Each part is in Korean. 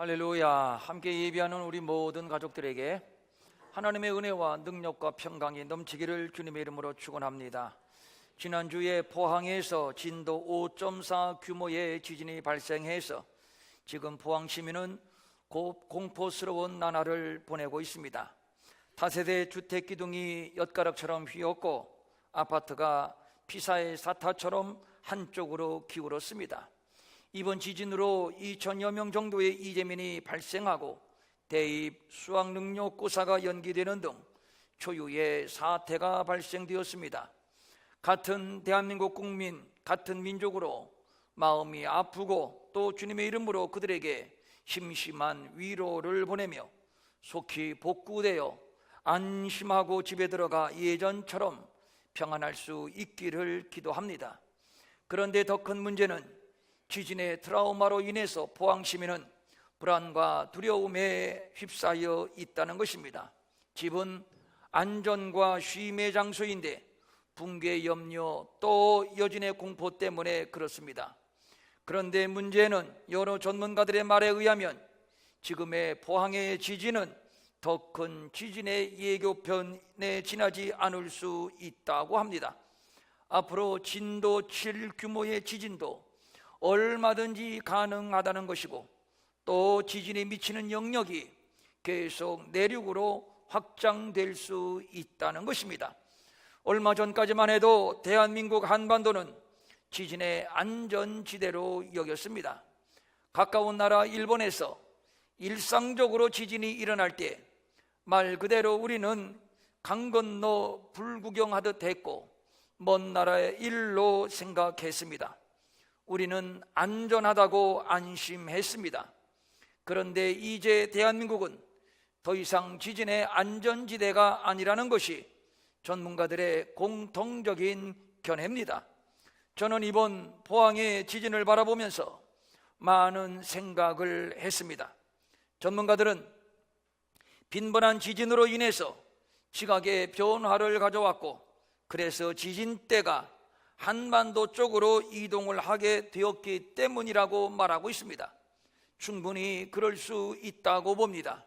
할렐루야. 함께 예배하는 우리 모든 가족들에게 하나님의 은혜와 능력과 평강이 넘치기를 주님의 이름으로 축원합니다. 지난주에 포항에서 진도 5.4 규모의 지진이 발생해서 지금 포항 시민은 공포스러운 나날을 보내고 있습니다. 다세대 주택 기둥이 엿가락처럼 휘었고 아파트가 피사의 사타처럼 한쪽으로 기울었습니다. 이번 지진으로 2천여 명 정도의 이재민이 발생하고 대입, 수학능력 고사가 연기되는 등 초유의 사태가 발생되었습니다. 같은 대한민국 국민, 같은 민족으로 마음이 아프고 또 주님의 이름으로 그들에게 심심한 위로를 보내며 속히 복구되어 안심하고 집에 들어가 예전처럼 평안할 수 있기를 기도합니다. 그런데 더 큰 문제는 지진의 트라우마로 인해서 포항 시민은 불안과 두려움에 휩싸여 있다는 것입니다. 집은 안전과 쉼의 장소인데 붕괴 염려 또 여진의 공포 때문에 그렇습니다. 그런데 문제는 여러 전문가들의 말에 의하면 지금의 포항의 지진은 더 큰 지진의 예고편에 지나지 않을 수 있다고 합니다. 앞으로 진도 7 규모의 지진도 얼마든지 가능하다는 것이고 또 지진이 미치는 영역이 계속 내륙으로 확장될 수 있다는 것입니다. 얼마 전까지만 해도 대한민국 한반도는 지진의 안전지대로 여겼습니다. 가까운 나라 일본에서 일상적으로 지진이 일어날 때 말 그대로 우리는 강 건너 불구경하듯 했고 먼 나라의 일로 생각했습니다. 우리는 안전하다고 안심했습니다. 그런데 이제 대한민국은 더 이상 지진의 안전지대가 아니라는 것이 전문가들의 공통적인 견해입니다. 저는 이번 포항의 지진을 바라보면서 많은 생각을 했습니다. 전문가들은 빈번한 지진으로 인해서 지각의 변화를 가져왔고 그래서 지진대가 한반도 쪽으로 이동을 하게 되었기 때문이라고 말하고 있습니다. 충분히 그럴 수 있다고 봅니다.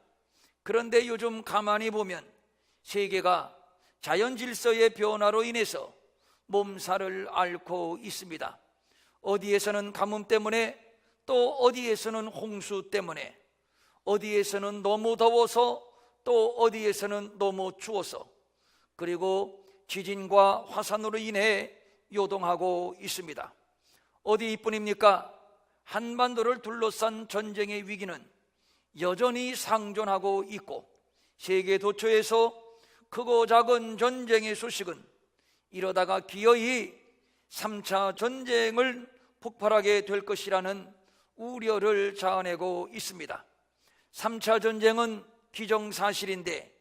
그런데 요즘 가만히 보면 세계가 자연 질서의 변화로 인해서 몸살을 앓고 있습니다. 어디에서는 가뭄 때문에 또 어디에서는 홍수 때문에 어디에서는 너무 더워서 또 어디에서는 너무 추워서 그리고 지진과 화산으로 인해 요동하고 있습니다. 어디뿐입니까? 한반도를 둘러싼 전쟁의 위기는 여전히 상존하고 있고 세계 도처에서 크고 작은 전쟁의 소식은 이러다가 기어이 3차 전쟁을 폭발하게 될 것이라는 우려를 자아내고 있습니다. 3차 전쟁은 기정사실인데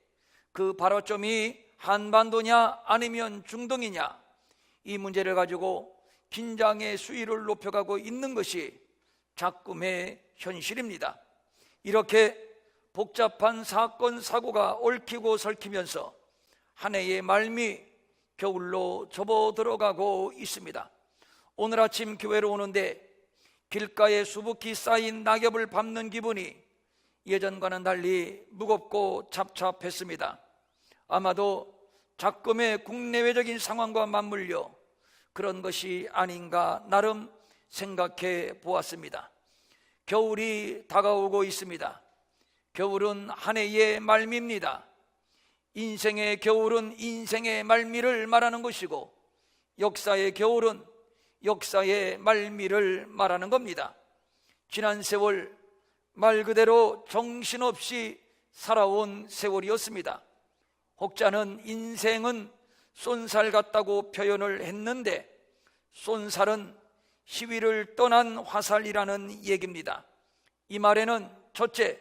그 발화점이 한반도냐 아니면 중동이냐 이 문제를 가지고 긴장의 수위를 높여가고 있는 것이 작금의 현실입니다. 이렇게 복잡한 사건 사고가 얽히고 설키면서 한 해의 말미 겨울로 접어들어가고 있습니다. 오늘 아침 교회로 오는데 길가에 수북히 쌓인 낙엽을 밟는 기분이 예전과는 달리 무겁고 잡잡했습니다. 아마도 작금의 국내외적인 상황과 맞물려 그런 것이 아닌가 나름 생각해 보았습니다. 겨울이 다가오고 있습니다. 겨울은 한 해의 말미입니다. 인생의 겨울은 인생의 말미를 말하는 것이고 역사의 겨울은 역사의 말미를 말하는 겁니다. 지난 세월 말 그대로 정신없이 살아온 세월이었습니다. 혹자는 인생은 쏜살 같다고 표현을 했는데 쏜살은 시위를 떠난 화살이라는 얘기입니다. 이 말에는 첫째,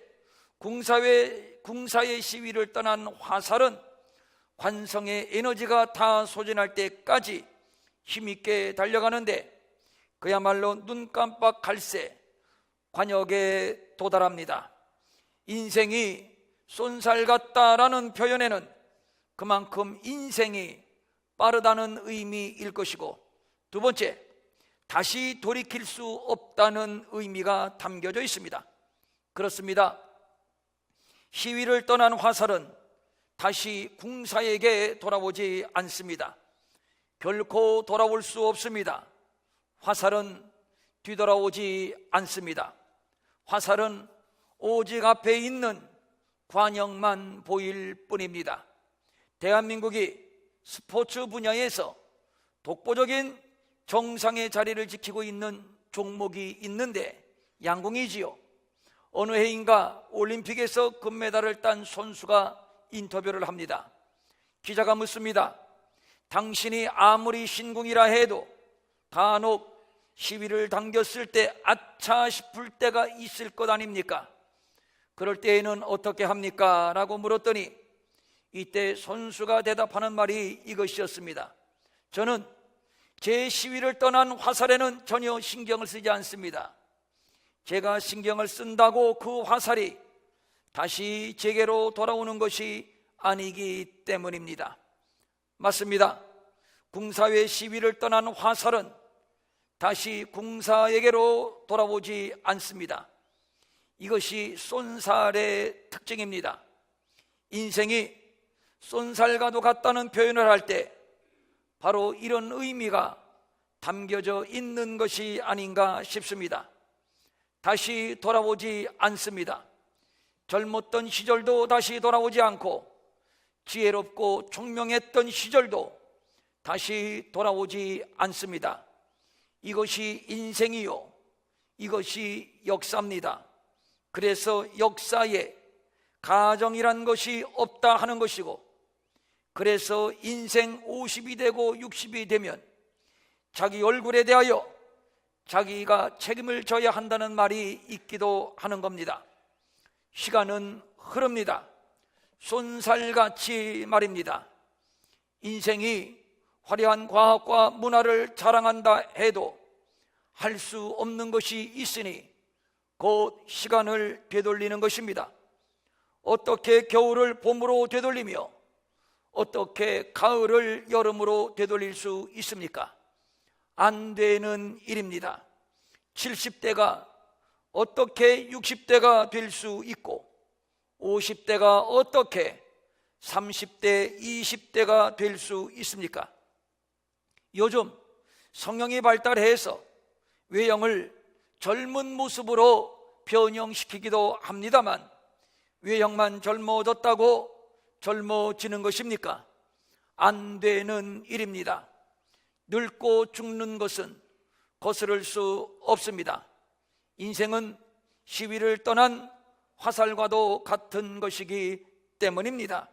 궁사의 시위를 떠난 화살은 관성의 에너지가 다 소진할 때까지 힘있게 달려가는데 그야말로 눈 깜빡 할 새 관역에 도달합니다. 인생이 쏜살 같다라는 표현에는 그만큼 인생이 빠르다는 의미일 것이고 두 번째, 다시 돌이킬 수 없다는 의미가 담겨져 있습니다. 그렇습니다. 시위를 떠난 화살은 다시 궁사에게 돌아오지 않습니다. 결코 돌아올 수 없습니다. 화살은 뒤돌아오지 않습니다. 화살은 오직 앞에 있는 관역만 보일 뿐입니다. 대한민국이 스포츠 분야에서 독보적인 정상의 자리를 지키고 있는 종목이 있는데 양궁이지요. 어느 해인가 올림픽에서 금메달을 딴 선수가 인터뷰를 합니다. 기자가 묻습니다. 당신이 아무리 신궁이라 해도 간혹 시위를 당겼을 때 아차 싶을 때가 있을 것 아닙니까? 그럴 때에는 어떻게 합니까? 라고 물었더니 이때 선수가 대답하는 말이 이것이었습니다. 저는 제 시위를 떠난 화살에는 전혀 신경을 쓰지 않습니다. 제가 신경을 쓴다고 그 화살이 다시 제게로 돌아오는 것이 아니기 때문입니다. 맞습니다. 궁사의 시위를 떠난 화살은 다시 궁사에게로 돌아오지 않습니다. 이것이 쏜살의 특징입니다. 인생이 쏜살과도 같다는 표현을 할 때 바로 이런 의미가 담겨져 있는 것이 아닌가 싶습니다. 다시 돌아오지 않습니다. 젊었던 시절도 다시 돌아오지 않고 지혜롭고 총명했던 시절도 다시 돌아오지 않습니다. 이것이 인생이요, 이것이 역사입니다. 그래서 역사에 가정이란 것이 없다 하는 것이고, 그래서 인생 50이 되고 60이 되면 자기 얼굴에 대하여 자기가 책임을 져야 한다는 말이 있기도 하는 겁니다. 시간은 흐릅니다. 쏜살같이 말입니다. 인생이 화려한 과학과 문화를 자랑한다 해도 할 수 없는 것이 있으니 곧 시간을 되돌리는 것입니다. 어떻게 겨울을 봄으로 되돌리며 어떻게 가을을 여름으로 되돌릴 수 있습니까? 안 되는 일입니다. 70대가 어떻게 60대가 될 수 있고 50대가 어떻게 30대, 20대가 될 수 있습니까? 요즘 성형이 발달해서 외형을 젊은 모습으로 변형시키기도 합니다만 외형만 젊어졌다고 젊어지는 것입니까? 안 되는 일입니다. 늙고 죽는 것은 거스를 수 없습니다. 인생은 시위를 떠난 화살과도 같은 것이기 때문입니다.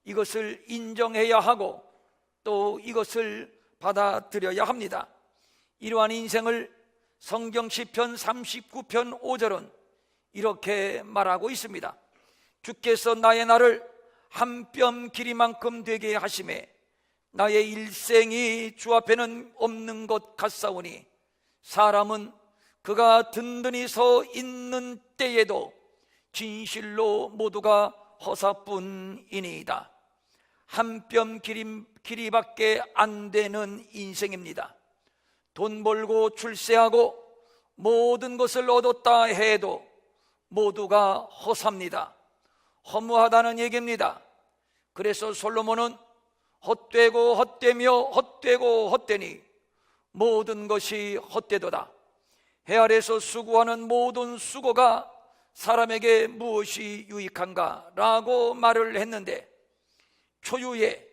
이것을 인정해야 하고 또 이것을 받아들여야 합니다. 이러한 인생을 성경 시편 39편 5절은 이렇게 말하고 있습니다. 주께서 나의 날을 한 뼘 길이만큼 되게 하심에 나의 일생이 주 앞에는 없는 것 같사오니 사람은 그가 든든히 서 있는 때에도 진실로 모두가 허사뿐이니이다. 한 뼘 길이밖에 안 되는 인생입니다. 돈 벌고 출세하고 모든 것을 얻었다 해도 모두가 허사입니다. 허무하다는 얘기입니다. 그래서 솔로몬은 헛되고 헛되며 헛되고 헛되니 모든 것이 헛되도다. 해 아래서 수고하는 모든 수고가 사람에게 무엇이 유익한가? 라고 말을 했는데 초유의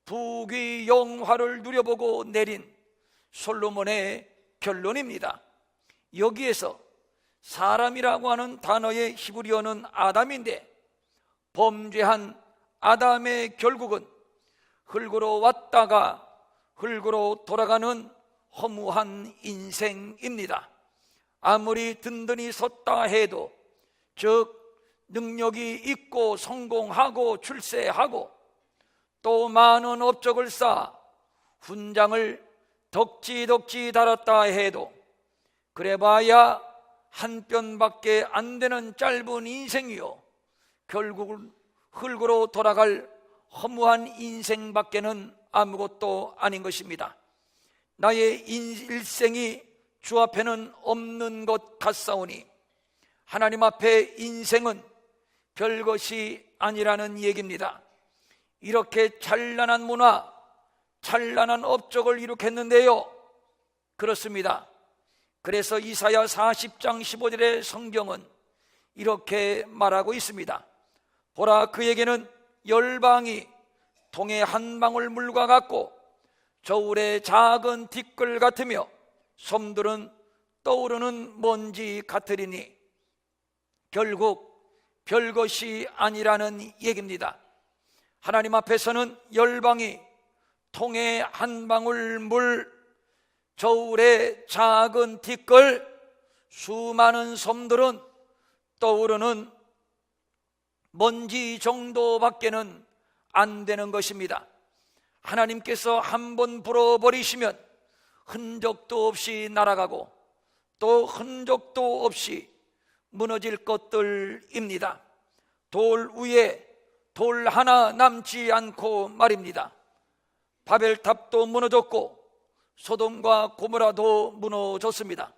부귀 영화를 누려보고 내린 솔로몬의 결론입니다. 여기에서 사람이라고 하는 단어의 히브리어는 아담인데 범죄한 아담의 결국은 흙으로 왔다가 흙으로 돌아가는 허무한 인생입니다. 아무리 든든히 섰다 해도, 즉 능력이 있고 성공하고 출세하고 또 많은 업적을 쌓아 훈장을 덕지덕지 달았다 해도 그래봐야 한 뼘밖에 안 되는 짧은 인생이요, 결국은 흙으로 돌아갈 허무한 인생밖에는 아무것도 아닌 것입니다. 나의 일생이 주 앞에는 없는 것 같사오니 하나님 앞에 인생은 별것이 아니라는 얘기입니다. 이렇게 찬란한 문화, 찬란한 업적을 이룩했는데요, 그렇습니다. 그래서 이사야 40장 15절의 성경은 이렇게 말하고 있습니다. 보라, 그에게는 열방이 통의 한 방울 물과 같고 저울의 작은 티끌 같으며 섬들은 떠오르는 먼지 같으리니, 결국 별것이 아니라는 얘기입니다. 하나님 앞에서는 열방이 통의 한 방울 물, 저울의 작은 티끌, 수많은 섬들은 떠오르는 먼지 정도밖에는 안 되는 것입니다. 하나님께서 한번 불어버리시면 흔적도 없이 날아가고 또 흔적도 없이 무너질 것들입니다. 돌 위에 돌 하나 남지 않고 말입니다. 바벨탑도 무너졌고 소돔과 고모라도 무너졌습니다.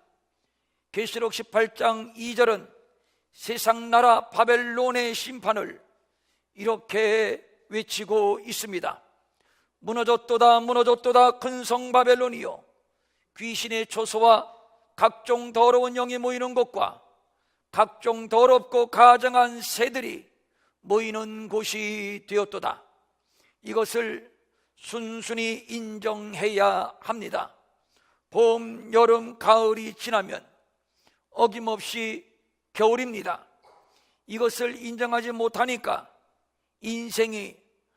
계시록 18장 2절은 세상 나라 바벨론의 심판을 이렇게 외치고 있습니다. 무너졌도다 무너졌도다 큰 성 바벨론이요, 귀신의 초소와 각종 더러운 영이 모이는 곳과 각종 더럽고 가증한 새들이 모이는 곳이 되었도다. 이것을 순순히 인정해야 합니다. 봄, 여름, 가을이 지나면 어김없이 겨울입니다. 이것을 인정하지 못하니까 인생이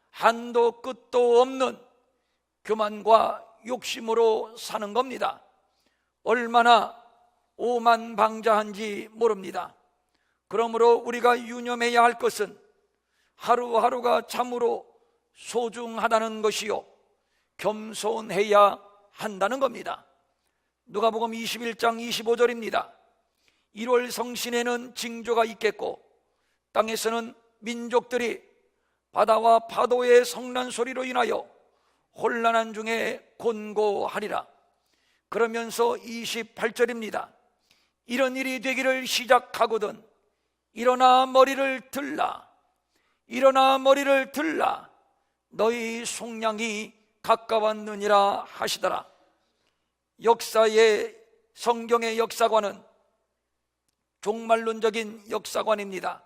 한도 끝도 없는 교만과 욕심으로 사는 겁니다. 얼마나 오만방자한지 모릅니다. 그러므로 우리가 유념해야 할 것은 하루하루가 참으로 소중하다는 것이요, 겸손해야 한다는 겁니다. 누가복음 21장 25절입니다. 1월 성신에는 징조가 있겠고 땅에서는 민족들이 바다와 파도의 성난 소리로 인하여 혼란한 중에 곤고하리라. 그러면서 28절입니다. 이런 일이 되기를 시작하거든 일어나 머리를 들라, 일어나 머리를 들라, 너희 속량이 가까웠느니라 하시더라. 역사의, 성경의 역사관은 종말론적인 역사관입니다.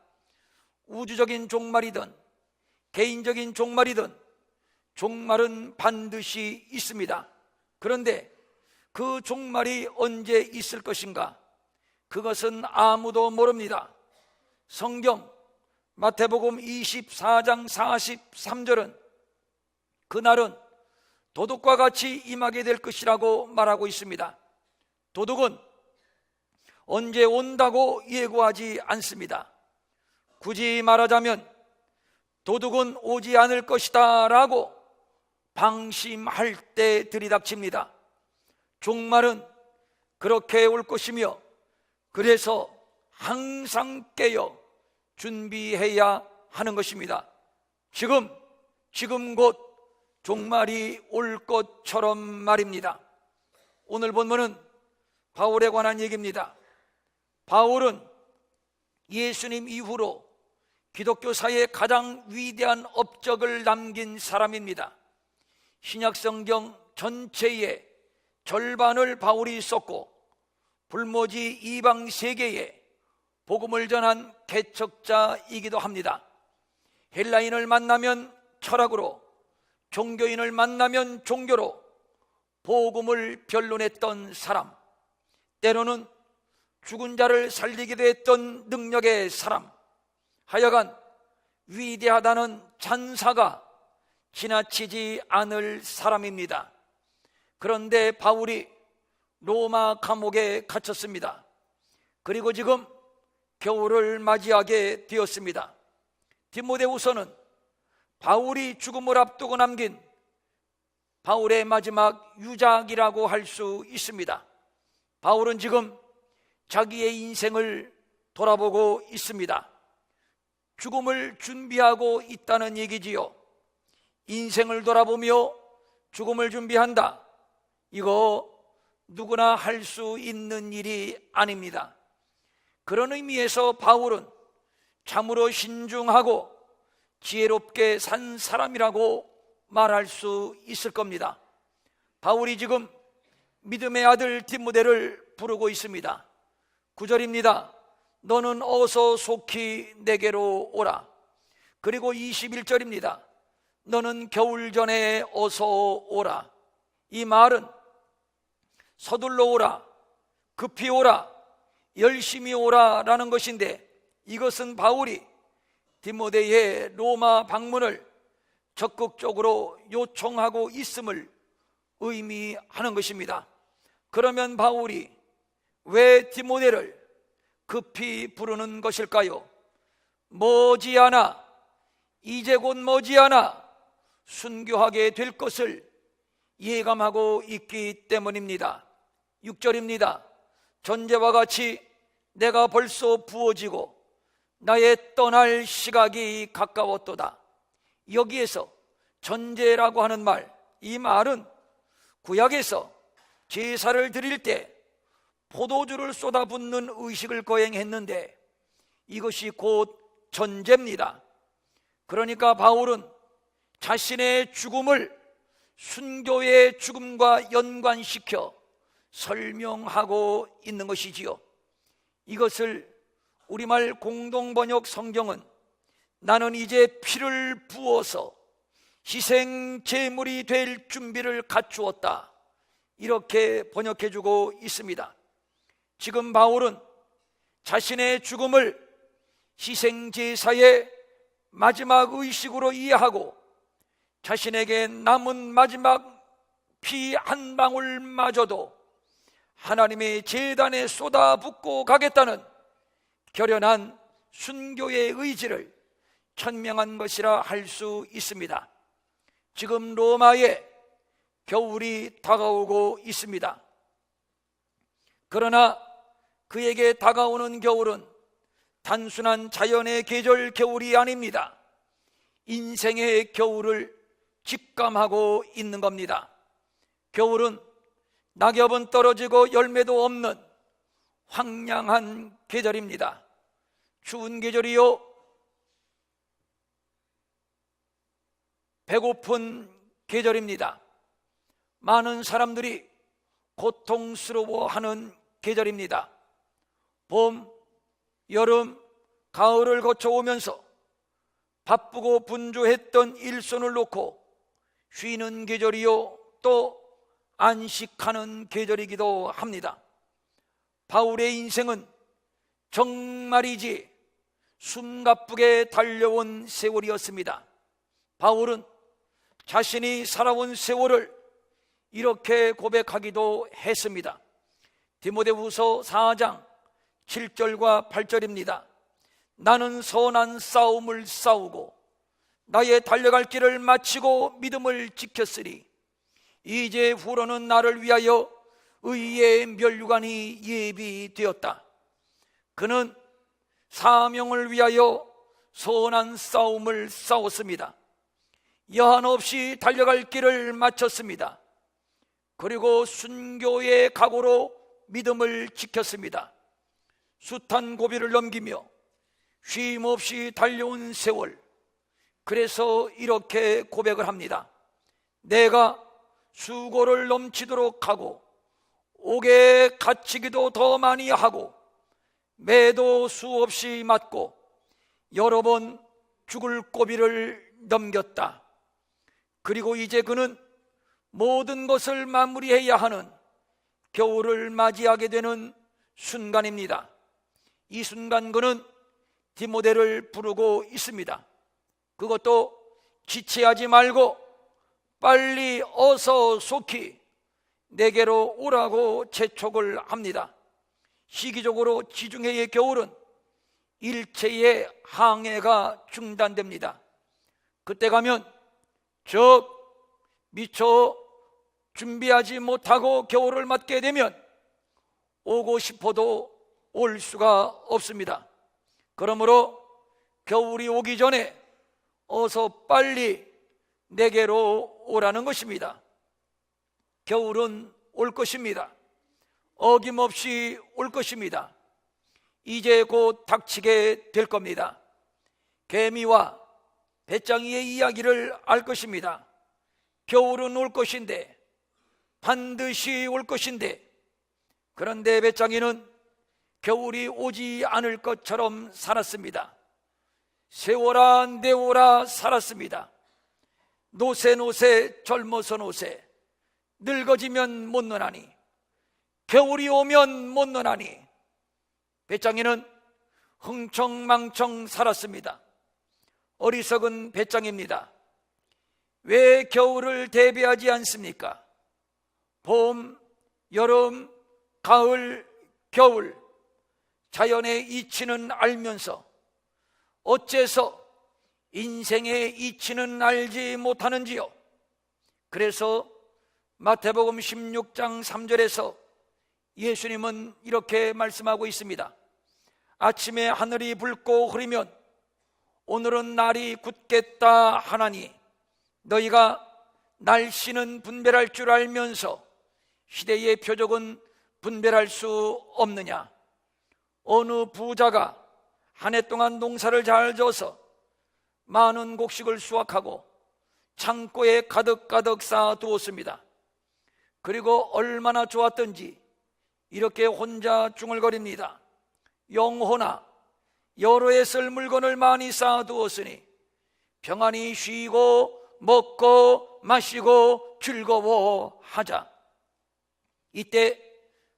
우주적인 종말이든 개인적인 종말이든 종말은 반드시 있습니다. 그런데 그 종말이 언제 있을 것인가? 그것은 아무도 모릅니다. 성경 마태복음 24장 43절은 그날은 도둑과 같이 임하게 될 것이라고 말하고 있습니다. 도둑은 언제 온다고 예고하지 않습니다. 굳이 말하자면 도둑은 오지 않을 것이다 라고 방심할 때 들이닥칩니다. 종말은 그렇게 올 것이며, 그래서 항상 깨어 준비해야 하는 것입니다. 지금 곧 종말이 올 것처럼 말입니다. 오늘 본문은 바울에 관한 얘기입니다. 바울은 예수님 이후로 기독교사의 가장 위대한 업적을 남긴 사람입니다. 신약성경 전체의 절반을 바울이 썼고 불모지 이방 세계에 복음을 전한 개척자이기도 합니다. 헬라인을 만나면 철학으로, 종교인을 만나면 종교로 복음을 변론했던 사람, 때로는 죽은 자를 살리기도 했던 능력의 사람, 하여간 위대하다는 찬사가 지나치지 않을 사람입니다. 그런데 바울이 로마 감옥에 갇혔습니다. 그리고 지금 겨울을 맞이하게 되었습니다. 디모데후서는 바울이 죽음을 앞두고 남긴 바울의 마지막 유작이라고 할 수 있습니다. 바울은 지금 자기의 인생을 돌아보고 있습니다. 죽음을 준비하고 있다는 얘기지요. 인생을 돌아보며 죽음을 준비한다, 이거 누구나 할 수 있는 일이 아닙니다. 그런 의미에서 바울은 참으로 신중하고 지혜롭게 산 사람이라고 말할 수 있을 겁니다. 바울이 지금 믿음의 아들 디모데를 부르고 있습니다. 9절입니다. 너는 어서 속히 내게로 오라. 그리고 21절입니다. 너는 겨울 전에 어서 오라. 이 말은 서둘러 오라, 급히 오라, 열심히 오라라는 것인데, 이것은 바울이 디모데의 로마 방문을 적극적으로 요청하고 있음을 의미하는 것입니다. 그러면 바울이 왜 디모데를 급히 부르는 것일까요? 머지않아, 이제 곧 머지않아 순교하게 될 것을 예감하고 있기 때문입니다. 6절입니다. 전제와 같이 내가 벌써 부어지고 나의 떠날 시각이 가까웠도다. 여기에서 전제라고 하는 말, 이 말은 구약에서 제사를 드릴 때 포도주를 쏟아붓는 의식을 거행했는데 이것이 곧 전제입니다. 그러니까 바울은 자신의 죽음을 순교의 죽음과 연관시켜 설명하고 있는 것이지요. 이것을 우리말 공동번역 성경은 나는 이제 피를 부어서 희생 제물이 될 준비를 갖추었다, 이렇게 번역해주고 있습니다. 지금 바울은 자신의 죽음을 희생제사의 마지막 의식으로 이해하고 자신에게 남은 마지막 피 한 방울마저도 하나님의 제단에 쏟아붓고 가겠다는 결연한 순교의 의지를 천명한 것이라 할 수 있습니다. 지금 로마에 겨울이 다가오고 있습니다. 그러나 그에게 다가오는 겨울은 단순한 자연의 계절 겨울이 아닙니다. 인생의 겨울을 직감하고 있는 겁니다. 겨울은 낙엽은 떨어지고 열매도 없는 황량한 계절입니다. 추운 계절이요, 배고픈 계절입니다. 많은 사람들이 고통스러워하는 계절입니다. 봄, 여름, 가을을 거쳐오면서 바쁘고 분주했던 일손을 놓고 쉬는 계절이요, 또 안식하는 계절이기도 합니다. 바울의 인생은 정말이지 숨가쁘게 달려온 세월이었습니다. 바울은 자신이 살아온 세월을 이렇게 고백하기도 했습니다. 디모데후서 4장 7절과 8절입니다. 나는 선한 싸움을 싸우고 나의 달려갈 길을 마치고 믿음을 지켰으니 이제 후로는 나를 위하여 의의 면류관이 예비되었다. 그는 사명을 위하여 선한 싸움을 싸웠습니다. 여한 없이 달려갈 길을 마쳤습니다. 그리고 순교의 각오로 믿음을 지켰습니다. 숱한 고비를 넘기며 쉼 없이 달려온 세월, 그래서 이렇게 고백을 합니다. 내가 수고를 넘치도록 하고 옥에 갇히기도 더 많이 하고 매도 수없이 맞고 여러 번 죽을 고비를 넘겼다. 그리고 이제 그는 모든 것을 마무리해야 하는 겨울을 맞이하게 되는 순간입니다. 이 순간 그는 디모데를 부르고 있습니다. 그것도 지체하지 말고 빨리 어서 속히 내게로 오라고 재촉을 합니다. 시기적으로 지중해의 겨울은 일체의 항해가 중단됩니다. 그때 가면 미처 준비하지 못하고 겨울을 맞게 되면 오고 싶어도 올 수가 없습니다. 그러므로 겨울이 오기 전에 어서 빨리 내게로 오라는 것입니다. 겨울은 올 것입니다. 어김없이 올 것입니다. 이제 곧 닥치게 될 겁니다. 개미와 배짱이의 이야기를 알 것입니다. 겨울은 올 것인데, 반드시 올 것인데, 그런데 배짱이는 겨울이 오지 않을 것처럼 살았습니다. 세월아 내오라 살았습니다. 노새 젊어서 노새, 늙어지면 못 노나니, 겨울이 오면 못 노나니. 배짱이는 흥청망청 살았습니다. 어리석은 배짱입니다. 왜 겨울을 대비하지 않습니까? 봄, 여름, 가을, 겨울, 자연의 이치는 알면서 어째서 인생의 이치는 알지 못하는지요? 그래서 마태복음 16장 3절에서 예수님은 이렇게 말씀하고 있습니다. 아침에 하늘이 붉고 흐리면 오늘은 날이 굳겠다 하나니, 너희가 날씨는 분별할 줄 알면서 시대의 표적은 분별할 수 없느냐? 어느 부자가 한 해 동안 농사를 잘 져서 많은 곡식을 수확하고 창고에 가득 쌓아두었습니다. 그리고 얼마나 좋았던지 이렇게 혼자 중얼거립니다. 영혼아, 여러 해 쓸 물건을 많이 쌓아두었으니 평안히 쉬고 먹고 마시고 즐거워하자. 이때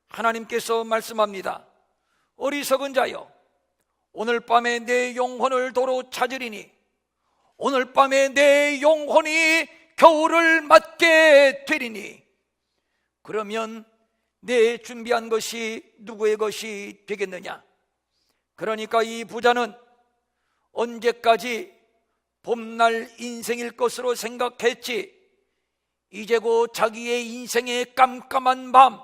하나님께서 말씀합니다. 어리석은 자여, 오늘 밤에 내 영혼을 도로 찾으리니 오늘 밤에 내 영혼이 겨울을 맞게 되리니, 그러면 내 준비한 것이 누구의 것이 되겠느냐? 그러니까 이 부자는 언제까지 봄날 인생일 것으로 생각했지, 이제 곧 자기의 인생의 깜깜한 밤,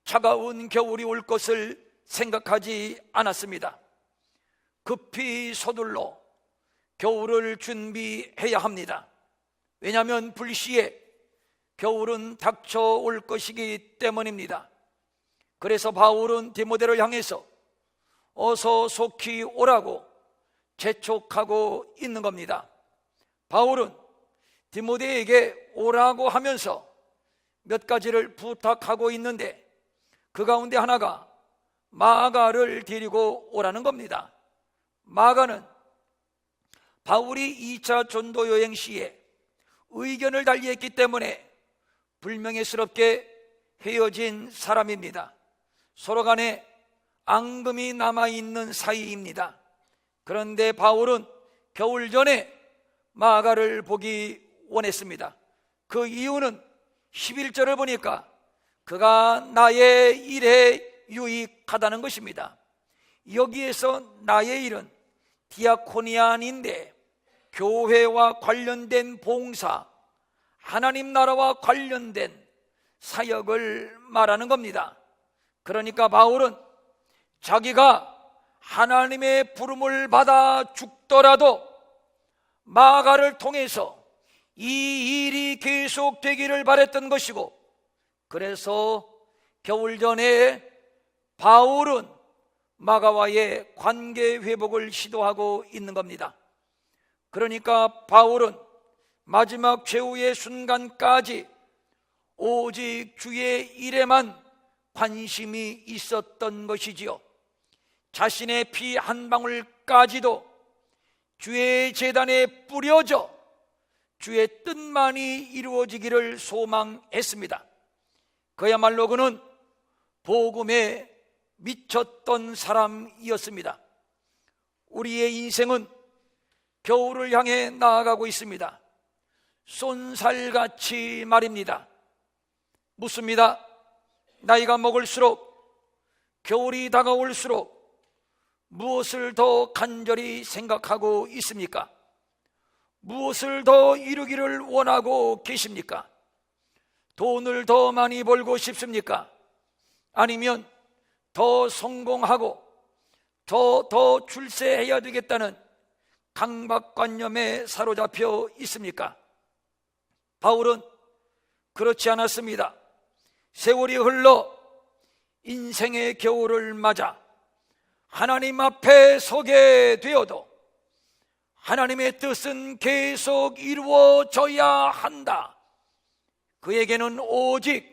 차가운 겨울이 올 것을 생각하지 않았습니다. 급히 서둘러 겨울을 준비해야 합니다. 왜냐하면 불시에 겨울은 닥쳐올 것이기 때문입니다. 그래서 바울은 디모데를 향해서 어서 속히 오라고 재촉하고 있는 겁니다. 바울은 디모데에게 오라고 하면서 몇 가지를 부탁하고 있는데, 그 가운데 하나가 마가를 데리고 오라는 겁니다. 마가는 바울이 2차 전도 여행 시에 의견을 달리했기 때문에 불명예스럽게 헤어진 사람입니다. 서로 간에 앙금이 남아있는 사이입니다. 그런데 바울은 겨울 전에 마가를 보기 원했습니다. 그 이유는 11절을 보니까 그가 나의 일에 유익하다는 것입니다. 여기에서 나의 일은 디아코니안인데 교회와 관련된 봉사, 하나님 나라와 관련된 사역을 말하는 겁니다. 그러니까 바울은 자기가 하나님의 부름을 받아 죽더라도 마가를 통해서 이 일이 계속되기를 바랬던 것이고, 그래서 겨울 전에 바울은 마가와의 관계 회복을 시도하고 있는 겁니다. 그러니까 바울은 마지막 최후의 순간까지 오직 주의 일에만 관심이 있었던 것이지요. 자신의 피 한 방울까지도 주의 제단에 뿌려져 주의 뜻만이 이루어지기를 소망했습니다. 그야말로 그는 복음에 미쳤던 사람이었습니다. 우리의 인생은 겨울을 향해 나아가고 있습니다. 쏜살같이 말입니다. 묻습니다. 나이가 먹을수록, 겨울이 다가올수록 무엇을 더 간절히 생각하고 있습니까? 무엇을 더 이루기를 원하고 계십니까? 돈을 더 많이 벌고 싶습니까? 아니면 더 성공하고 더 출세해야 되겠다는 강박관념에 사로잡혀 있습니까? 바울은 그렇지 않았습니다. 세월이 흘러 인생의 겨울을 맞아 하나님 앞에 서게 되어도 하나님의 뜻은 계속 이루어져야 한다. 그에게는 오직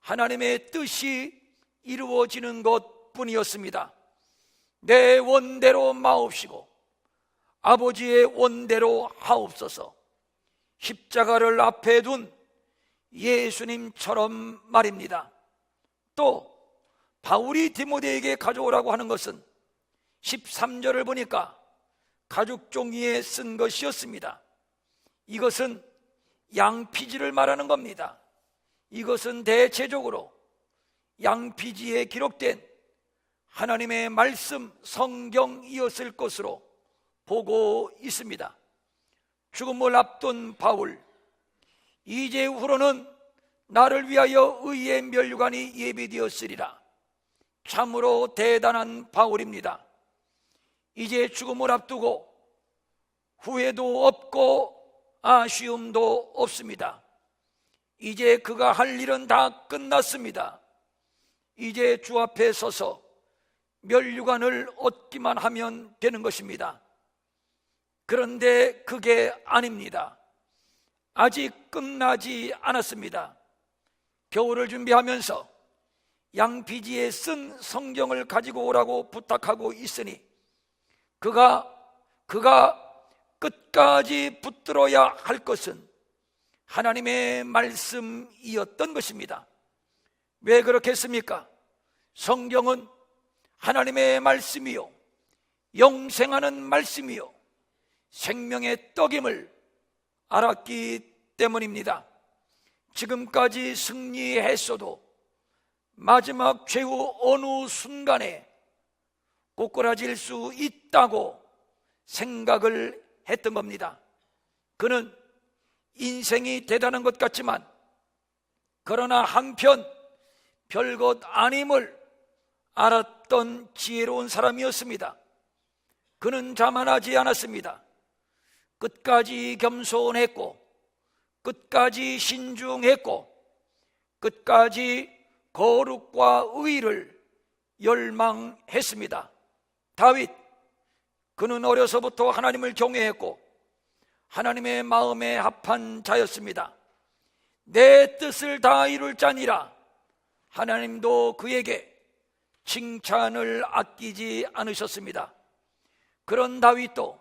하나님의 뜻이 이루어지는 것뿐이었습니다. 내 원대로 마옵시고 아버지의 원대로 하옵소서. 십자가를 앞에 둔 예수님처럼 말입니다. 또 바울이 디모데에게 가져오라고 하는 것은 13절을 보니까 가죽 종이에 쓴 것이었습니다. 이것은 양피지를 말하는 겁니다. 이것은 대체적으로 양피지에 기록된 하나님의 말씀 성경이었을 것으로 보고 있습니다. 죽음을 앞둔 바울, 이제후로는 나를 위하여 의의 면류관이 예비되었으리라. 참으로 대단한 바울입니다. 이제 죽음을 앞두고 후회도 없고 아쉬움도 없습니다. 이제 그가 할 일은 다 끝났습니다. 이제 주 앞에 서서 면류관을 얻기만 하면 되는 것입니다. 그런데 그게 아닙니다. 아직 끝나지 않았습니다. 겨울을 준비하면서 양피지에 쓴 성경을 가지고 오라고 부탁하고 있으니 그가 끝까지 붙들어야 할 것은 하나님의 말씀이었던 것입니다. 왜 그렇겠습니까? 성경은 하나님의 말씀이요 영생하는 말씀이요 생명의 떡임을 알았기 때문입니다. 지금까지 승리했어도 마지막 최후 어느 순간에 꼬꾸라질 수 있다고 생각을 했던 겁니다. 그는 인생이 대단한 것 같지만 그러나 한편 별것 아님을 알았던 지혜로운 사람이었습니다. 그는 자만하지 않았습니다. 끝까지 겸손했고 끝까지 신중했고 끝까지 거룩과 의를 열망했습니다. 다윗, 그는 어려서부터 하나님을 경외했고 하나님의 마음에 합한 자였습니다. 내 뜻을 다 이룰 자니라. 하나님도 그에게 칭찬을 아끼지 않으셨습니다. 그런 다윗도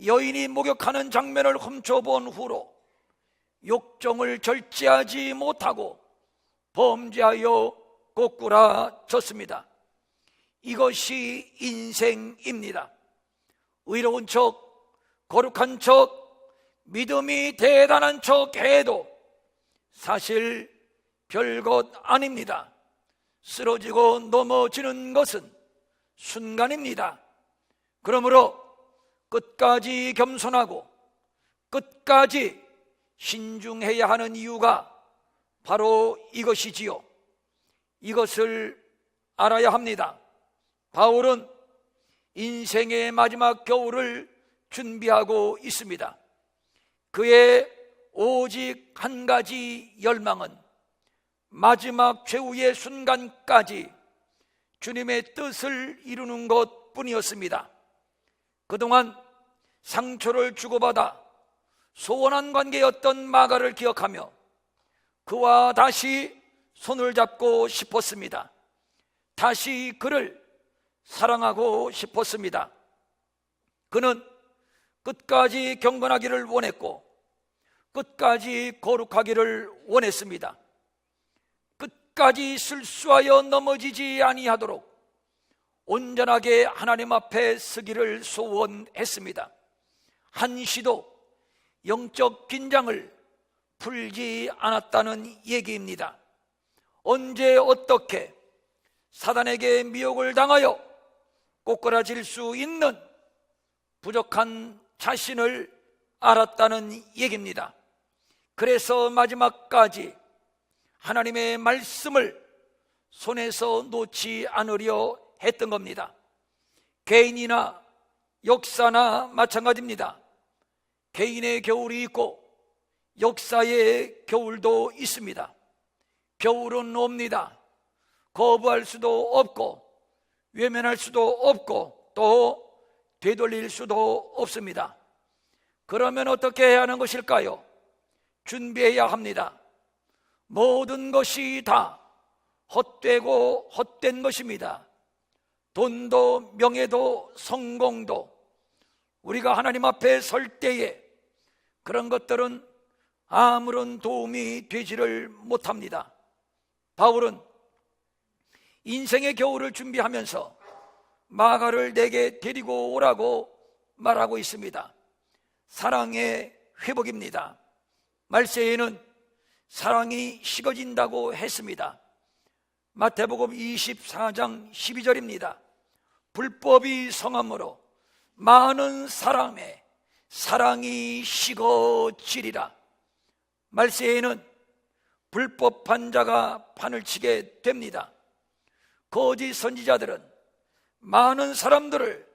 여인이 목욕하는 장면을 훔쳐본 후로 욕정을 절제하지 못하고 범죄하여 꼬꾸라졌습니다. 이것이 인생입니다. 의로운 척, 거룩한 척, 믿음이 대단한 척 해도 사실 별것 아닙니다. 쓰러지고 넘어지는 것은 순간입니다. 그러므로 끝까지 겸손하고 끝까지 신중해야 하는 이유가 바로 이것이지요. 이것을 알아야 합니다. 바울은 인생의 마지막 겨울을 준비하고 있습니다. 그의 오직 한 가지 열망은 마지막 최후의 순간까지 주님의 뜻을 이루는 것뿐이었습니다. 그동안 상처를 주고받아 소원한 관계였던 마가를 기억하며 그와 다시 손을 잡고 싶었습니다. 다시 그를 사랑하고 싶었습니다. 그는 끝까지 경건하기를 원했고 끝까지 거룩하기를 원했습니다. 끝까지 실수하여 넘어지지 아니하도록 온전하게 하나님 앞에 서기를 소원했습니다. 한시도 영적 긴장을 풀지 않았다는 얘기입니다. 언제 어떻게 사단에게 미혹을 당하여 꼬꾸라질 수 있는 부족한 자신을 알았다는 얘기입니다. 그래서 마지막까지 하나님의 말씀을 손에서 놓지 않으려 했던 겁니다. 개인이나 역사나 마찬가지입니다. 개인의 겨울이 있고 역사의 겨울도 있습니다. 겨울은 옵니다. 거부할 수도 없고 외면할 수도 없고 또 되돌릴 수도 없습니다. 그러면 어떻게 해야 하는 것일까요? 준비해야 합니다. 모든 것이 다 헛되고 헛된 것입니다. 돈도 명예도 성공도 우리가 하나님 앞에 설 때에 그런 것들은 아무런 도움이 되지를 못합니다. 바울은 인생의 겨울을 준비하면서 마가를 내게 데리고 오라고 말하고 있습니다. 사랑의 회복입니다. 말세에는 사랑이 식어진다고 했습니다. 마태복음 24장 12절입니다. 불법이 성함으로 많은 사람의 사랑이 식어지리라. 말세에는 불법한 자가 판을 치게 됩니다. 거짓 선지자들은 많은 사람들을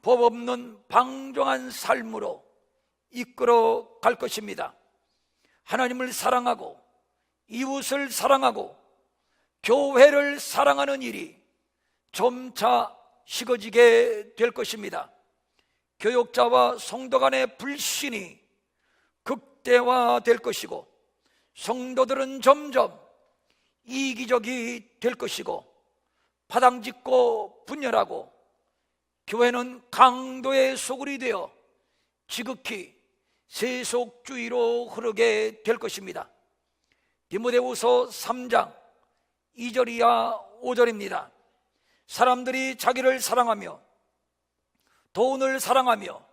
법 없는 방종한 삶으로 이끌어 갈 것입니다. 하나님을 사랑하고 이웃을 사랑하고 교회를 사랑하는 일이 점차 식어지게 될 것입니다. 교역자와 성도 간의 불신이 극대화될 것이고 성도들은 점점 이기적이 될 것이고 파당짓고 분열하고 교회는 강도의 소굴이 되어 지극히 세속주의로 흐르게 될 것입니다. 디모데후서 3장 2절이야 5절입니다. 사람들이 자기를 사랑하며 돈을 사랑하며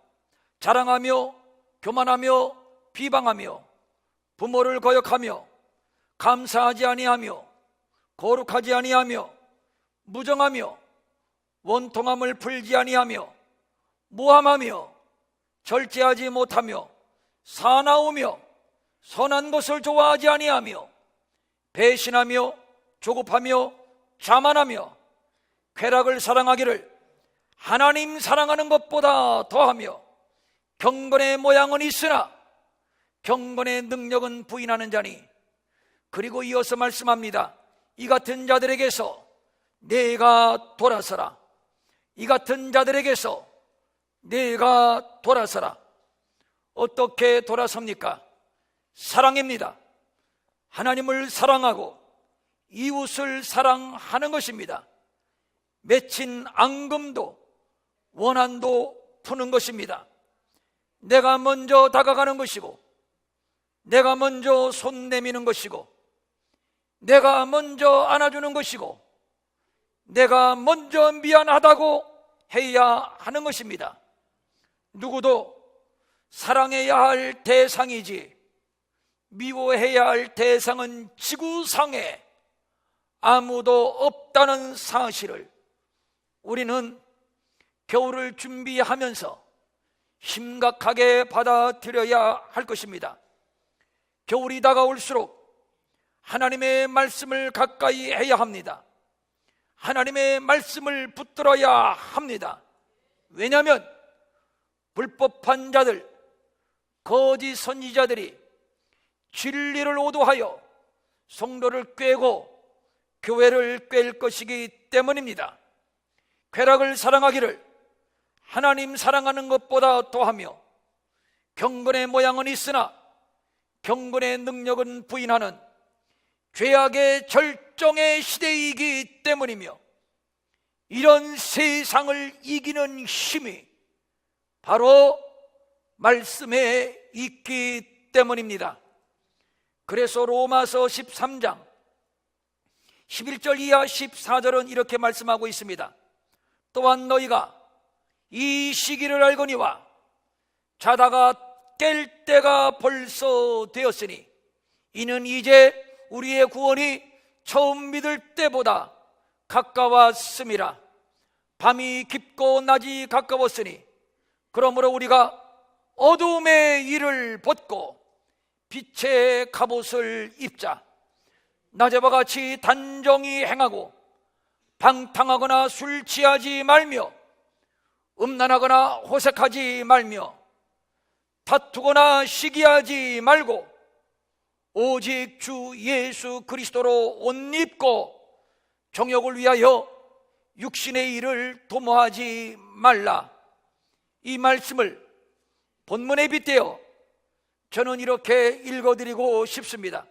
자랑하며 교만하며 비방하며 부모를 거역하며 감사하지 아니하며 거룩하지 아니하며 무정하며 원통함을 풀지 아니하며 무함하며 절제하지 못하며 사나우며 선한 것을 좋아하지 아니하며 배신하며 조급하며 자만하며 쾌락을 사랑하기를 하나님 사랑하는 것보다 더하며 경건의 모양은 있으나 경건의 능력은 부인하는 자니. 그리고 이어서 말씀합니다. 이 같은 자들에게서 내가 돌아서라. 이 같은 자들에게서 내가 돌아서라. 어떻게 돌아섭니까? 사랑입니다. 하나님을 사랑하고 이웃을 사랑하는 것입니다. 맺힌 앙금도 원한도 푸는 것입니다. 내가 먼저 다가가는 것이고 내가 먼저 손 내미는 것이고 내가 먼저 안아주는 것이고 내가 먼저 미안하다고 해야 하는 것입니다. 누구도 사랑해야 할 대상이지 미워해야 할 대상은 지구상에 아무도 없다는 사실을 우리는 겨울을 준비하면서 심각하게 받아들여야 할 것입니다. 겨울이 다가올수록 하나님의 말씀을 가까이 해야 합니다. 하나님의 말씀을 붙들어야 합니다. 왜냐하면 불법한 자들, 거짓 선지자들이 진리를 오도하여 성도를 꿰고 교회를 꿰일 것이기 때문입니다. 쾌락을 사랑하기를 하나님 사랑하는 것보다 더하며 경건의 모양은 있으나 경건의 능력은 부인하는 죄악의 절정의 시대이기 때문이며 이런 세상을 이기는 힘이 바로 말씀에 있기 때문입니다. 그래서 로마서 13장 11절 이하 14절은 이렇게 말씀하고 있습니다. 또한 너희가 이 시기를 알거니와 자다가 깰 때가 벌써 되었으니 이는 이제 우리의 구원이 처음 믿을 때보다 가까웠음이라. 밤이 깊고 낮이 가까웠으니 그러므로 우리가 어둠의 일을 벗고 빛의 갑옷을 입자. 낮에와 같이 단정히 행하고 방탕하거나 술 취하지 말며 음란하거나 호색하지 말며 다투거나 시기하지 말고 오직 주 예수 그리스도로 옷 입고 정욕을 위하여 육신의 일을 도모하지 말라. 이 말씀을 본문에 빗대어 저는 이렇게 읽어드리고 싶습니다.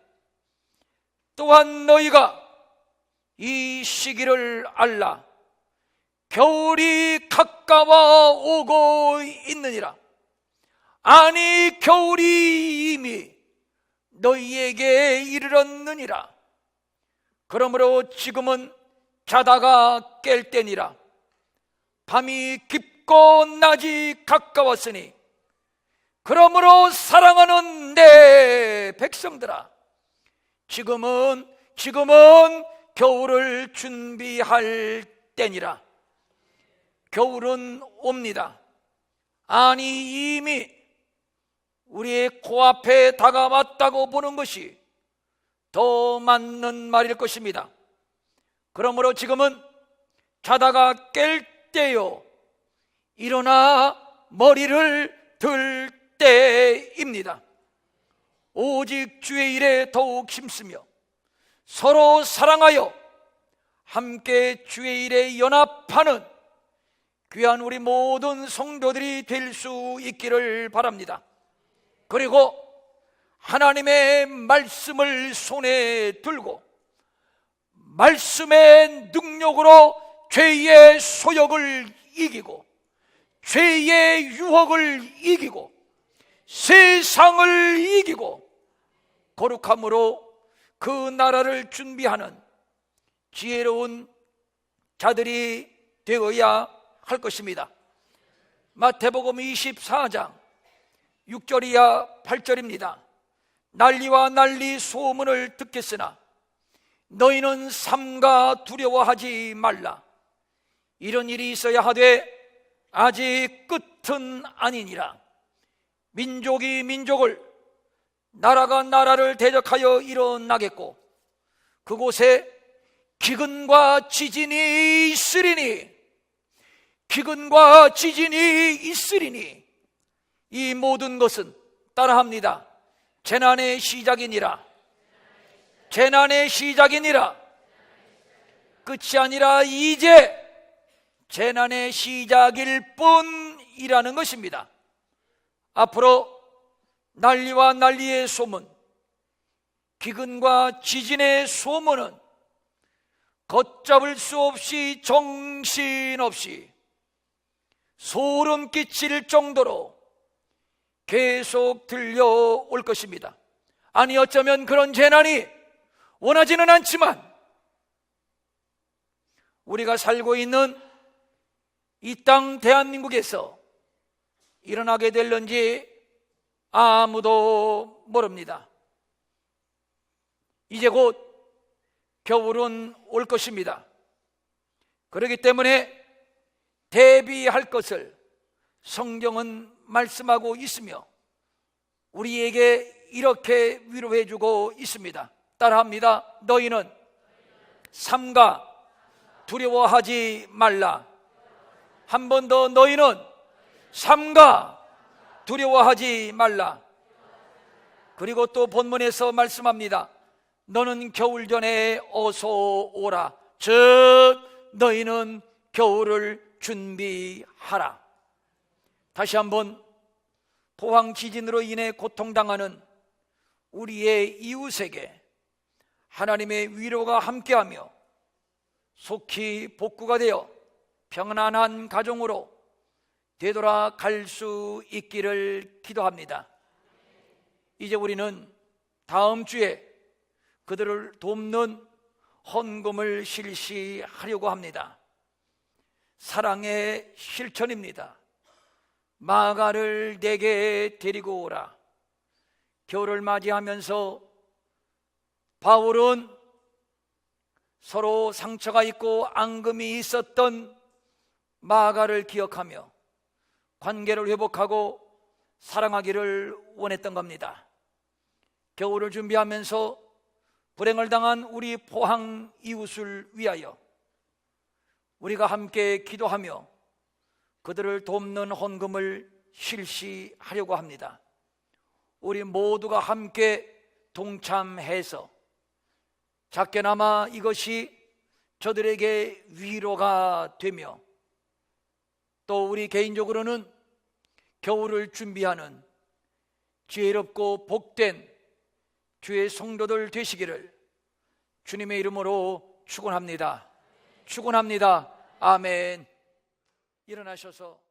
또한 너희가 이 시기를 알라. 겨울이 가까워 오고 있느니라. 아니, 겨울이 이미 너희에게 이르렀느니라. 그러므로 지금은 자다가 깰 때니라. 밤이 깊고 낮이 가까웠으니 그러므로 사랑하는 내 백성들아, 지금은 겨울을 준비할 때니라. 겨울은 옵니다. 아니, 이미 우리의 코앞에 다가왔다고 보는 것이 더 맞는 말일 것입니다. 그러므로 지금은 자다가 깰 때요, 일어나 머리를 들 때입니다. 오직 주의 일에 더욱 힘쓰며 서로 사랑하여 함께 주의 일에 연합하는 귀한 우리 모든 성도들이 될 수 있기를 바랍니다. 그리고 하나님의 말씀을 손에 들고 말씀의 능력으로 죄의 소욕을 이기고 죄의 유혹을 이기고 세상을 이기고 거룩함으로 그 나라를 준비하는 지혜로운 자들이 되어야 할 것입니다. 마태복음 24장 6절이야 8절입니다. 난리와 난리 소문을 듣겠으나 너희는 삼가 두려워하지 말라. 이런 일이 있어야 하되 아직 끝은 아니니라. 민족이 민족을, 나라가 나라를 대적하여 일어나겠고 그곳에 기근과 지진이 있으리니, 기근과 지진이 있으리니 이 모든 것은 따라합니다. 재난의 시작이니라. 재난의 시작이니라. 끝이 아니라 이제 재난의 시작일 뿐이라는 것입니다. 앞으로 난리와 난리의 소문, 기근과 지진의 소문은 걷잡을 수 없이 정신없이 소름 끼칠 정도로 계속 들려올 것입니다. 아니, 어쩌면 그런 재난이 원하지는 않지만 우리가 살고 있는 이 땅 대한민국에서 일어나게 될런지 아무도 모릅니다. 이제 곧 겨울은 올 것입니다. 그렇기 때문에 대비할 것을 성경은 말씀하고 있으며 우리에게 이렇게 위로해 주고 있습니다. 따라합니다. 너희는 삼가 두려워하지 말라. 한 번 더, 너희는 삼가 두려워하지 말라. 그리고 또 본문에서 말씀합니다. 너는 겨울 전에 어서 오라. 즉 너희는 겨울을 준비하라. 다시 한번 포항 지진으로 인해 고통당하는 우리의 이웃에게 하나님의 위로가 함께하며 속히 복구가 되어 평안한 가정으로 되돌아갈 수 있기를 기도합니다. 이제 우리는 다음 주에 그들을 돕는 헌금을 실시하려고 합니다. 사랑의 실천입니다. 마가를 내게 데리고 오라. 겨울을 맞이하면서 바울은 서로 상처가 있고 앙금이 있었던 마가를 기억하며 관계를 회복하고 사랑하기를 원했던 겁니다. 겨울을 준비하면서 불행을 당한 우리 포항 이웃을 위하여 우리가 함께 기도하며 그들을 돕는 헌금을 실시하려고 합니다. 우리 모두가 함께 동참해서 작게나마 이것이 저들에게 위로가 되며 또 우리 개인적으로는 겨울을 준비하는 지혜롭고 복된 주의 성도들 되시기를 주님의 이름으로 축원합니다. 축원합니다. 아멘. 일어나셔서